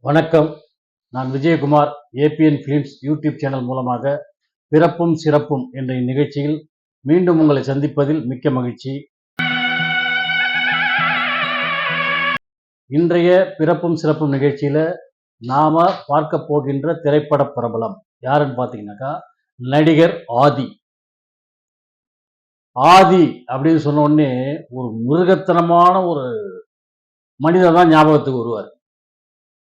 வணக்கம். நான் Vijayakumar. ABN films YouTube channel மூலமாக பிறப்பும் சிறப்பும் என்ற இந்நிகழ்ச்சியில் மீண்டும் உங்களை சந்திப்பதில் மிக்க மகிழ்ச்சி. இன்றைய பிறப்பும் சிறப்பும் நிகழ்ச்சியில நாம பார்க்க போகின்ற திரைப்பட பிரபலம் யாருன்னு பார்த்தீங்கன்னாக்கா நடிகர் ஆதி. ஆதி அப்படின்னு சொன்ன உடனே ஒரு மிருகத்தனமான ஒரு மனிதர் தான் ஞாபகத்துக்கு வருவார்.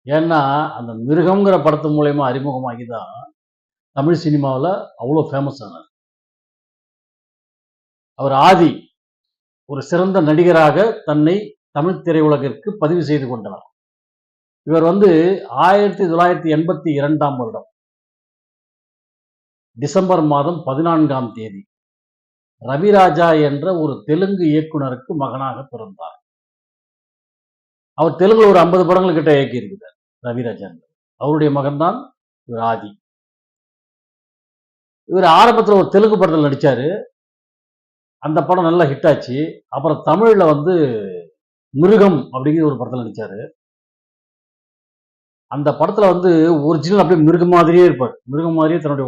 ஏன்னா அந்த மிருகங்கிற படத்து மூலயமா அறிமுகமாகி தான் தமிழ் சினிமாவில் அவ்வளோ ஃபேமஸ் ஆனார். அவர் ஆதி ஒரு சிறந்த நடிகராக தன்னை தமிழ் திரையுலகிற்கு பதிவு செய்து கொண்டவர். இவர் 1982 வருடம் டிசம்பர் மாதம் 14ஆம் தேதி ரவிராஜா என்ற ஒரு தெலுங்கு இயக்குனருக்கு மகனாக பிறந்தார். அவர் தெலுங்குல ஒரு 50 படங்கள் கிட்ட இயக்கி இருக்கிறார். ரவிராஜா அவருடைய மகன் தான் இவர் ஆதி. இவர் ஆரம்பத்தில் ஒரு தெலுங்கு படத்தில் நடிச்சாரு. அந்த படம் நல்லா ஹிட் ஆச்சு. அப்புறம் தமிழ்ல மிருகம் அப்படிங்கிற ஒரு படத்தில் நடிச்சாரு. அந்த படத்துல ஒரிஜினல் அப்படியே மிருகம் மாதிரியே இருப்பார். மிருகம் மாதிரியே தன்னுடைய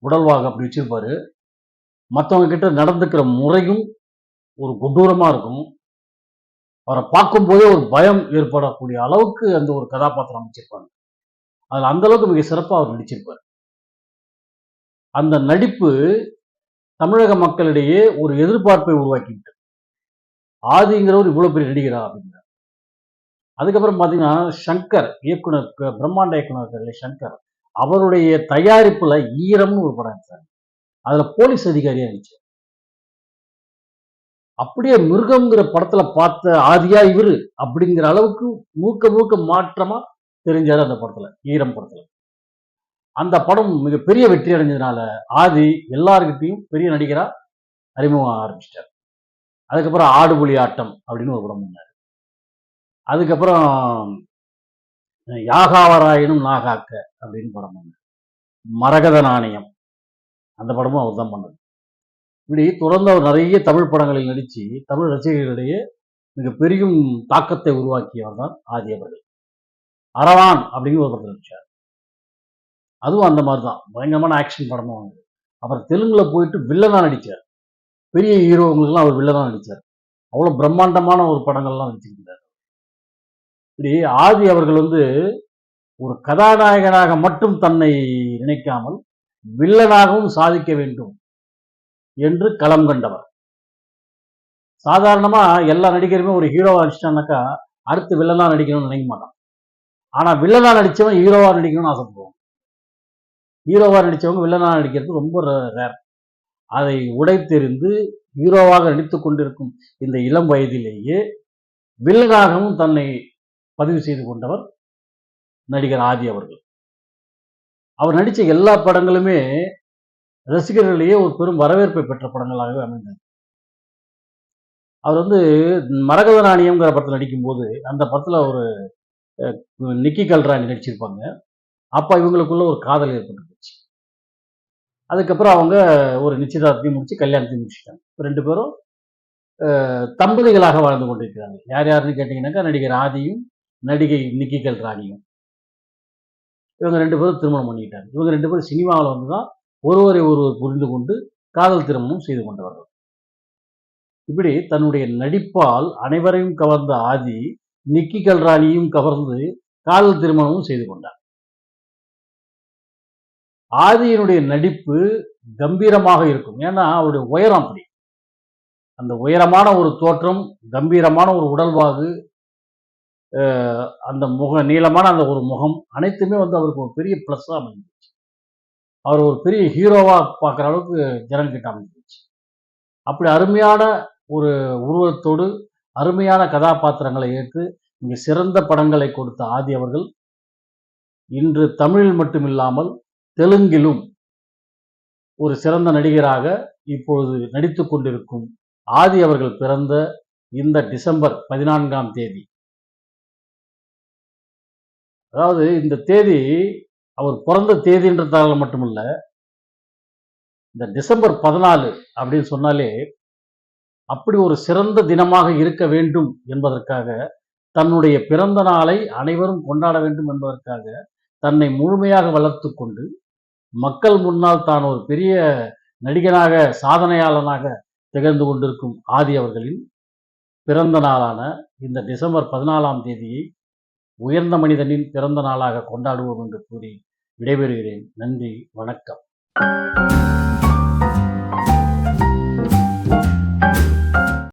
உடல்வாக அப்படி வச்சிருப்பாரு. மற்றவங்க கிட்ட நடந்துக்கிற முறையும் ஒரு கொடூரமா இருக்கும். அவரை பார்க்கும் போதே ஒரு பயம் ஏற்படக்கூடிய அளவுக்கு அந்த ஒரு கதாபாத்திரம் அமைச்சிருப்பாங்க. அதில் அந்த அளவுக்கு மிக சிறப்பாக அவர் நடிச்சிருப்பார். அந்த நடிப்பு தமிழக மக்களிடையே ஒரு எதிர்பார்ப்பை உருவாக்கிவிட்டு ஆதிங்கிறவர் இவ்வளவு பெரிய நடிகரா அப்படிங்கிறார். அதுக்கப்புறம் பார்த்தீங்கன்னா சங்கர் இயக்குனர், பிரம்மாண்ட இயக்குனர் சங்கர், அவருடைய தயாரிப்புல ஈரம்னு ஒரு படம் எடுத்தாங்க. அதுல போலீஸ் அதிகாரியா இருந்துச்சு. அப்படியே மிருகம்ங்கிற படத்துல பார்த்த ஆதியா இவரு அப்படிங்கிற அளவுக்கு மூக்க மாற்றமா தெரிஞ்சாரு அந்த படத்துல, ஈரம் படத்துல. அந்த படம் மிகப்பெரிய வெற்றி அடைஞ்சதுனால ஆதி எல்லாருக்கிட்டையும் பெரிய நடிகரா அறிமுகம் ஆரம்பிச்சிட்டார். அதுக்கப்புறம் ஆடுபுலி ஆட்டம் அப்படின்னு ஒரு படம் பண்ணாரு. அதுக்கப்புறம் யாகாவராயனும் நாகாக்க அப்படின்னு படம் பண்ணார். மரகத நாணயம் அந்த படமும் அவர் தான் பண்ணது. இப்படி தொடர்ந்து அவர் நிறைய தமிழ் படங்களில் நடித்து தமிழ் ரசிகர்களிடையே மிக பெரும் தாக்கத்தை உருவாக்கியவர் தான் ஆதி அவர்கள். அரவான் அப்படிங்கிற ஒரு படத்தில் நடிச்சார். அதுவும் அந்த மாதிரி தான் பயங்கரமான ஆக்ஷன் படமும் வாங்குது. அப்புறம் தெலுங்குல போயிட்டு வில்லனா நடிச்சார். பெரிய ஹீரோங்களுக்கெல்லாம் அவர் வில்லனா நடிச்சார். அவ்வளோ பிரம்மாண்டமான ஒரு படங்கள்லாம் நடிச்சிருக்கிறார். இப்படி ஆதி அவர்கள் ஒரு கதாநாயகனாக மட்டும் தன்னை நினைக்காமல் வில்லனாகவும் சாதிக்க வேண்டும் என்று களம் கண்டவர். சாதாரணமா எல்லா நடிகருமே ஒரு ஹீரோவா நடிச்சிட்டான்னாக்கா அடுத்து வில்லனா நடிக்கணும்னு நினைக்க மாட்டான். ஆனா வில்லனா நடிச்சவன் ஹீரோவா நடிக்கணும்னு ஆசைப்படுவான். ஹீரோவா நடிச்சவங்க வில்லனா நடிக்கிறது ரொம்ப ரேர். அதை உடைத்தெறிந்து ஹீரோவாக நடித்துக் கொண்டிருக்கும் இந்த இளம் வயதிலேயே வில்லனாகவும் தன்னை பதிவு செய்து கொண்டவர் நடிகர் ஆதி அவர்கள். அவர் நடிச்ச எல்லா படங்களுமே ரசிகர்களிடையே ஒரு பெரும் வரவேற்பை பெற்ற படங்களாகவே அமைந்தது. அவர் மரகத நாணயம்ங்கிற படத்தில் நடிக்கும்போது அந்த படத்துல ஒரு நிக்கி கல்ராணி நடிச்சிருப்பாங்க. அப்ப இவங்களுக்குள்ள ஒரு காதல் ஏற்பட்டுருச்சு. அதுக்கப்புறம் அவங்க ஒரு நிச்சயதார்த்தத்தையும் முடிச்சு கல்யாணத்தையும் முடிச்சுட்டாங்க. 2 பேரும் தம்பதிகளாக வாழ்ந்து கொண்டிருக்கிறாங்க. யார் யாருன்னு கேட்டீங்கன்னாக்கா நடிகர் ஆதியும் நடிகை நிக்கி கல்ராணியும். இவங்க 2 பேரும் திருமணம் பண்ணிக்கிட்டாங்க. இவங்க 2 பேரும் சினிமாவில் தான் ஒருவரை ஒருவர் புரிந்து கொண்டு காதல் திருமணம் செய்து கொண்டவர்கள். இப்படி தன்னுடைய நடிப்பால் அனைவரையும் கவர்ந்த ஆதி நிக்கி கல்ராணியும் கவர்ந்து காதல் திருமணமும் செய்து கொண்டார். ஆதியினுடைய நடிப்பு கம்பீரமாக இருக்கும். ஏன்னா அவருடைய உயரம் அப்படி. அந்த உயரமான ஒரு தோற்றம், கம்பீரமான ஒரு உடல்வாகு, அந்த நீளமான அந்த ஒரு முகம் அனைத்துமே அவருக்கு ஒரு பெரிய பிளஸ்ஸா அமைஞ்சிருச்சு. அவர் ஒரு பெரிய ஹீரோவா பார்க்குற அளவுக்கு ஜனங்கிட்ட அமைஞ்சிருச்சு. அப்படி அருமையான ஒரு உருவத்தோடு அருமையான கதாபாத்திரங்களை ஏற்று மிக சிறந்த படங்களை கொடுத்த ஆதி அவர்கள் இன்று தமிழில் மட்டுமில்லாமல் தெலுங்கிலும் ஒரு சிறந்த நடிகராக இப்பொழுது நடித்துக் கொண்டிருக்கும் ஆதி அவர்கள் பிறந்த இந்த டிசம்பர் 14ஆம் தேதி, அதாவது இந்த தேதி அவர் பிறந்த தேதின்றதால மட்டுமல்ல, இந்த டிசம்பர் 14 அப்படின்னு சொன்னாலே அப்படி ஒரு சிறந்த தினமாக இருக்க வேண்டும் என்பதற்காக தன்னுடைய பிறந்த நாளை அனைவரும் கொண்டாட வேண்டும் என்பதற்காக தன்னை முழுமையாக வளர்த்து கொண்டு மக்கள் முன்னால் தான் ஒரு பெரிய நடிகனாக சாதனையாளனாக திகழ்ந்து கொண்டிருக்கும் ஆதி அவர்களின் பிறந்த நாளான இந்த டிசம்பர் 14ஆம் தேதியை உயர்ந்த மனிதனின் பிறந்த நாளாக கொண்டாடுவோம் என்று கூறி விடைபெறுகிறேன். நன்றி, வணக்கம்.